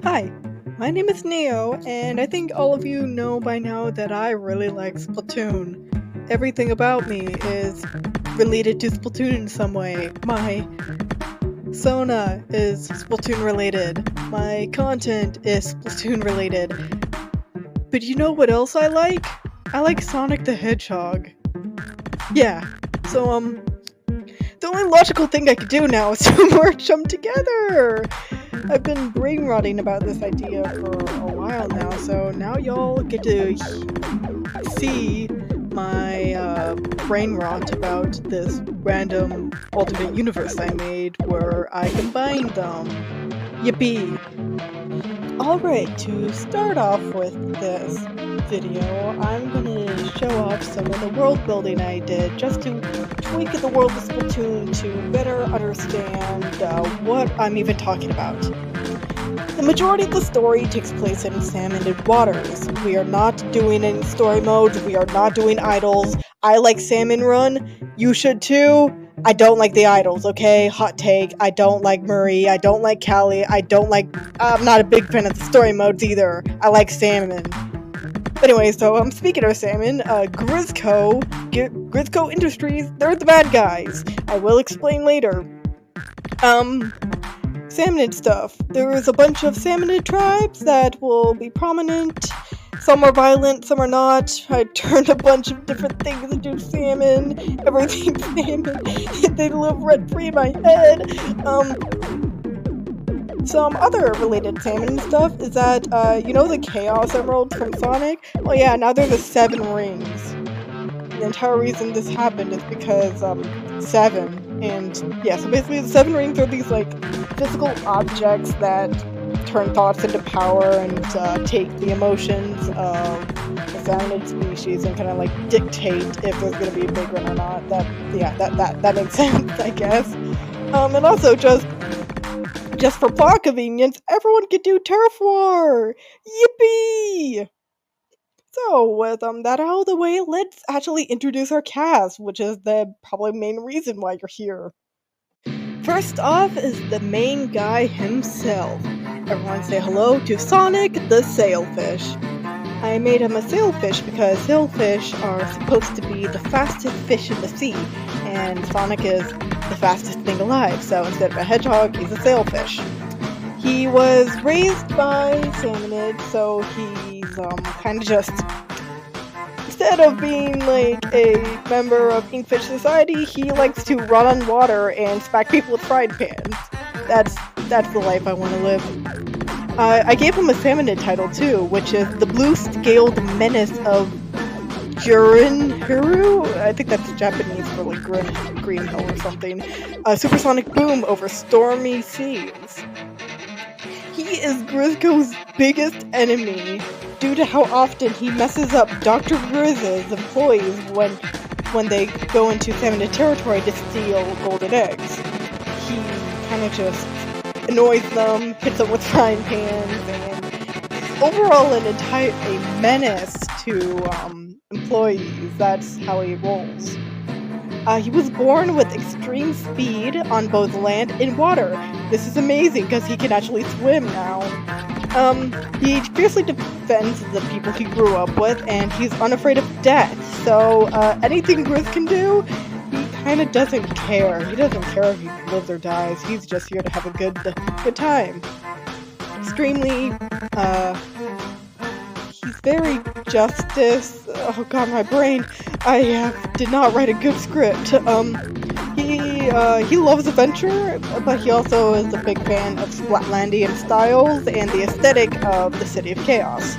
Hi, my name is Neo, and I think all of you know by now that I really like Splatoon. Everything about me is related to Splatoon in some way. My Sona is Splatoon related. My content is Splatoon related. But you know what else I like? I like Sonic the Hedgehog. Yeah, so the only logical thing I could do now is to merge them together! I've been brain rotting about this idea for a while now, so now y'all get to see my brain rot about this random alternate universe I made where I combined them. Yippee! Alright, to start off with this video, I'm gonna show off some of the world building I did just to tweak the world of Splatoon to better understand what I'm even talking about. The majority of the story takes place in Salmonid waters. We are not doing any story modes, we are not doing idols. I like Salmon Run, you should too. I don't like the idols, okay? Hot take. I don't like Murray, I don't like Callie, I'm not a big fan of the story modes either. I like Salmon. Anyway, so speaking of salmon, Grizzco Industries, they're the bad guys. I will explain later. Salmonid stuff. There's a bunch of Salmonid tribes that will be prominent. Some are violent, some are not. I turned a bunch of different things into salmon. Everything's salmon. They live rent-free in my head. Some other related salmon stuff is that, you know the Chaos Emeralds from Sonic? Well, yeah, now they're the 7 rings. The entire reason this happened is because, 7. And, yeah, so basically the 7 rings are these, physical objects that turn thoughts into power and, take the emotions of the Salmonid species and kind of, dictate if there's gonna be a big one or not. That makes sense, I guess. And also just for plot convenience, everyone can do Turf War! Yippee! So, with that out of the way, let's actually introduce our cast, which is the probably main reason why you're here. First off is the main guy himself. Everyone say hello to Sonic the Sailfish. I made him a sailfish because sailfish are supposed to be the fastest fish in the sea, and Sonic is the fastest thing alive, so instead of a hedgehog, he's a sailfish. He was raised by Salmonid, so he's kind of just, instead of being a member of Inkfish Society, he likes to run on water and smack people with frying pans. That's the life I want to live. I gave him a Salmonid title too, which is the Blue Scaled Menace of Jurinhiru? I think that's Japanese for Green Hill or something. Supersonic boom over stormy seas. He is Grizzco's biggest enemy due to how often he messes up Dr. Grizz's employees when they go into Salmonid territory to steal golden eggs. He kind of just annoys them, hits them with frying pans, and overall a menace to employees. That's how he rolls. He was born with extreme speed on both land and water. This is amazing because he can actually swim now. He fiercely defends the people he grew up with, and he's unafraid of death. So anything Grizz can do, he kind of doesn't care. He doesn't care if he lives or dies. He's just here to have a good time. Extremely, he's very justice. Oh god, my brain. I did not write a good script. He loves adventure, but he also is a big fan of Splatlandian styles and the aesthetic of the City of Chaos.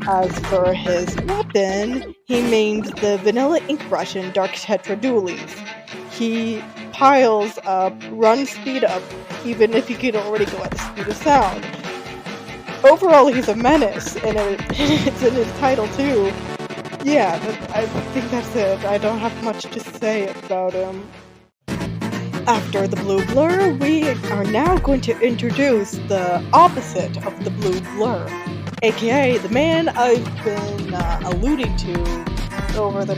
As for his weapon, he named the Vanilla Ink Brush in Dark Tetra Dualies. He piles up, runs speed up, even if he can already go at the speed of sound. Overall, he's a menace, and it's in his title too. Yeah, I think that's it. I don't have much to say about him. After the blue blur, we are now going to introduce the opposite of the blue blur, aka the man I've been alluding to over the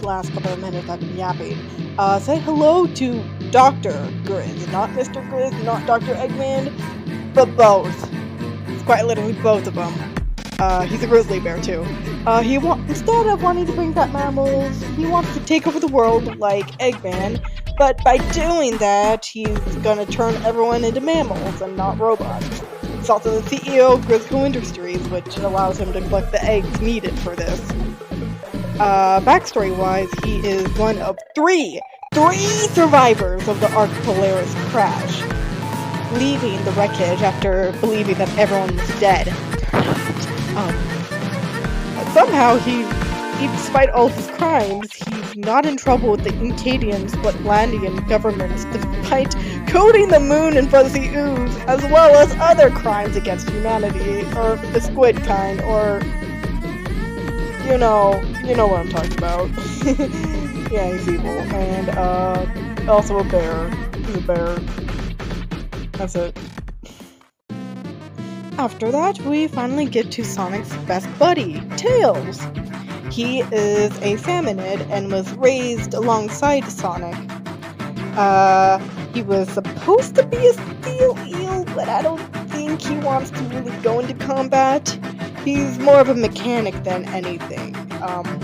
last couple of minutes I've been yapping. Say hello to Dr. Grizz, not Mr. Grizz, not Dr. Eggman, but both. quite literally both of them. He's a grizzly bear too. Instead of wanting to bring back mammals, he wants to take over the world like Eggman, but by doing that, he's gonna turn everyone into mammals and not robots. He's also the CEO of Grizz Industries, which allows him to collect the eggs needed for this. Backstory-wise, he is one of three survivors of the Ark Polaris crash, leaving the wreckage after believing that everyone was dead. Somehow, despite all of his crimes, he's not in trouble with the Incadian Splatlandian governments, despite coating the moon in fuzzy ooze, as well as other crimes against humanity, or the squid kind, or you know what I'm talking about. Yeah, he's evil, and also a bear. He's a bear. That's it. After that, we finally get to Sonic's best buddy, Tails. He is a Salmonid and was raised alongside Sonic. He was supposed to be a steel eel, but I don't think he wants to really go into combat. He's more of a mechanic than anything.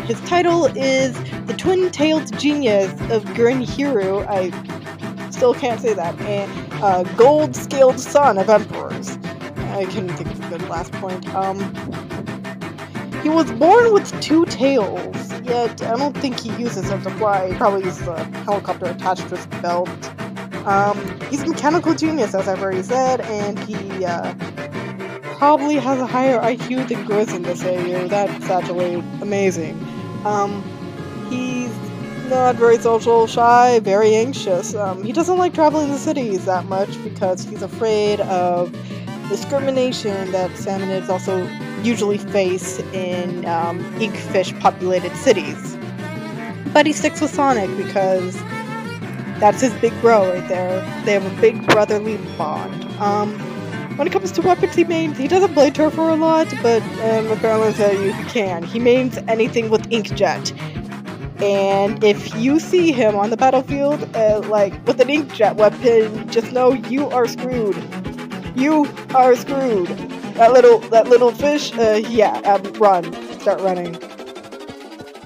His title is the twin-tailed genius of Grinhiru. I still can't say that. And gold-scaled son of emperors. I couldn't think of a good last point. He was born with two tails, yet I don't think he uses them to fly. He probably uses a helicopter attached to his belt. He's a mechanical genius, as I've already said, and he probably has a higher IQ than Grizz in this AU. That's actually amazing. He's not very social, shy, very anxious. He doesn't like traveling the cities that much because he's afraid of discrimination that Salmonids also usually face in inkfish populated cities. But he sticks with Sonic because that's his big bro right there. They have a big brotherly bond. When it comes to weapons he mains, he doesn't play Turfer a lot, but apparently I'll tell you he can. He mains anything with inkjet. And if you see him on the battlefield, like with an inkjet weapon, just know you are screwed. You are screwed. That little fish, run. Start running.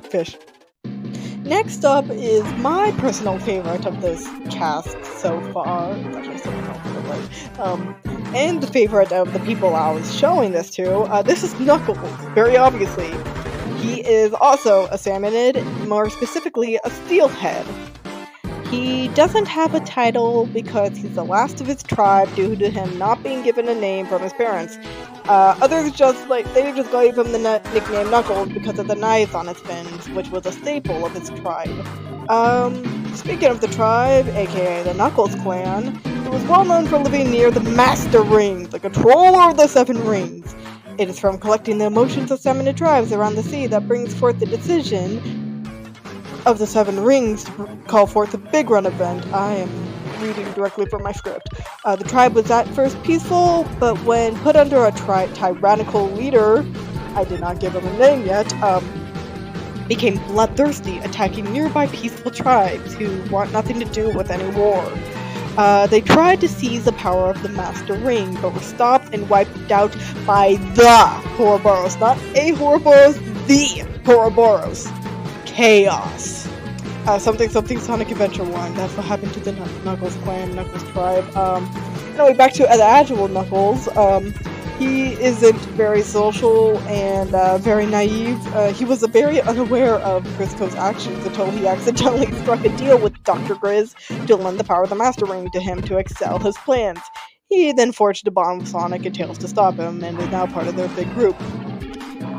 Fish. Next up is my personal favorite of this cast so far. And the favorite of the people I was showing this to. This is Knuckles, very obviously. He is also a Salmonid, more specifically a Steelhead. He doesn't have a title because he's the last of his tribe due to him not being given a name from his parents. Others they just gave him the nickname Knuckles because of the knives on his fins, which was a staple of his tribe. Speaking of the tribe, aka the Knuckles clan, it was well known for living near the Master Ring, the controller of the Seven Rings. It is from collecting the emotions of Salmonid tribes around the sea that brings forth the decision of the Seven Rings to call forth a big run event. I am reading directly from my script. The tribe was at first peaceful, but when put under a tyrannical leader, I did not give him a name yet, became bloodthirsty, attacking nearby peaceful tribes who want nothing to do with any war. They tried to seize the power of the Master Ring, but were stopped and wiped out by the Ouroboros. Not a Ouroboros, the Ouroboros. Chaos. Something Sonic Adventure 1. That's what happened to the Knuckles clan, Knuckles tribe. Anyway, back to the actual Knuckles. He isn't very social and very naive. He was very unaware of Grizz actions until he accidentally struck a deal with Dr. Grizz to lend the power of the Master Ring to him to excel his plans. He then forged a bond with Sonic and Tails to stop him, and is now part of their big group.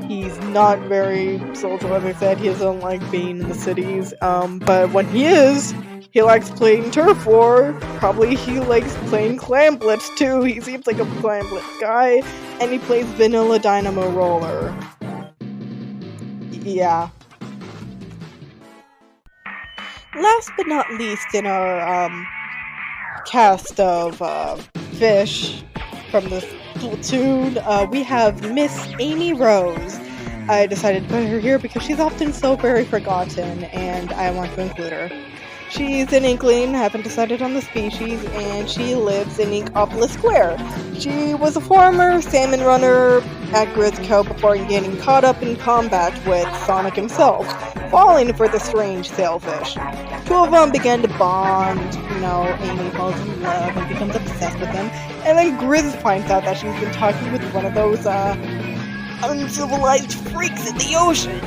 He's not very social, as I said. He doesn't like being in the cities, but when he is, he likes playing Turf War. Probably he likes playing Clam Blitz too. He seems like a Clam Blitz guy, and he plays Vanilla Dynamo Roller. Yeah. Last but not least in our cast of fish from the SPLATOON, we have Miss Amy Rose. I decided to put her here because she's often so very forgotten, and I want to include her. She's an Inkling, haven't decided on the species, and she lives in Inkopolis Square. She was a former salmon runner at Grizz before getting caught up in combat with Sonic himself, falling for the strange Sailfish. Two of them began to bond, Amy falls in love and becomes obsessed with him, and then Grizz finds out that she's been talking with one of those, uncivilized freaks in the ocean,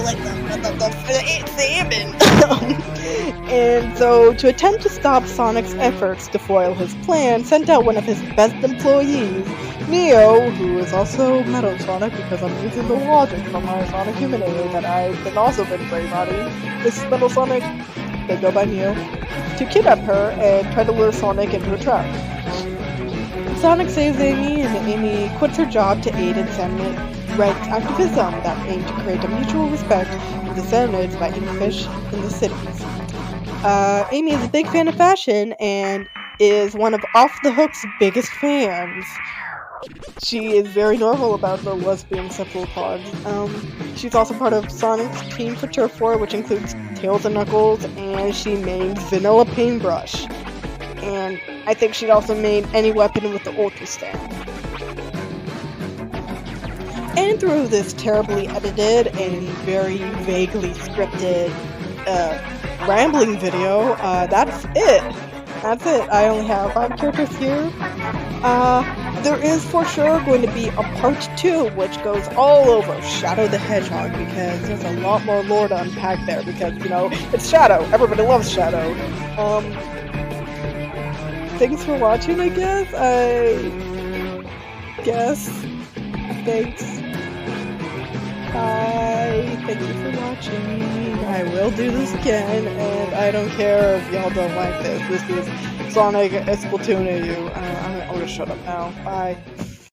like the salmon. And so, to attempt to stop Sonic's efforts to foil his plan, sent out one of his best employees, Neo, who is also Metal Sonic, because I'm using the logic from my Sonic Huminator that I've also been brainrotting. This is Metal Sonic, they go by Neo, to kidnap her and try to lure Sonic into a trap. Sonic saves Amy, and Amy quits her job to aid in salmon rights activism that aim to create a mutual respect of the Salmonids by eating fish in the cities. Amy is a big fan of fashion and is one of Off the Hook's biggest fans. She is very normal about the lesbian cephalopods. She's also part of Sonic's team for Turf War, which includes Tails and Knuckles, and she named Vanilla Paintbrush. And I think she'd also made any weapon with the Ultra Stamp. And through this terribly edited and very vaguely scripted rambling video, that's it. I only have 5 characters here. There is for sure going to be a part 2, which goes all over Shadow the Hedgehog, because there's a lot more lore to unpack there, because, it's Shadow. Everybody loves Shadow. Thanks for watching, I guess. Thanks. Bye. Thank you for watching. I will do this again, and I don't care if y'all don't like this. This is Sonic SPLATOON AU. I'm gonna shut up now. Bye.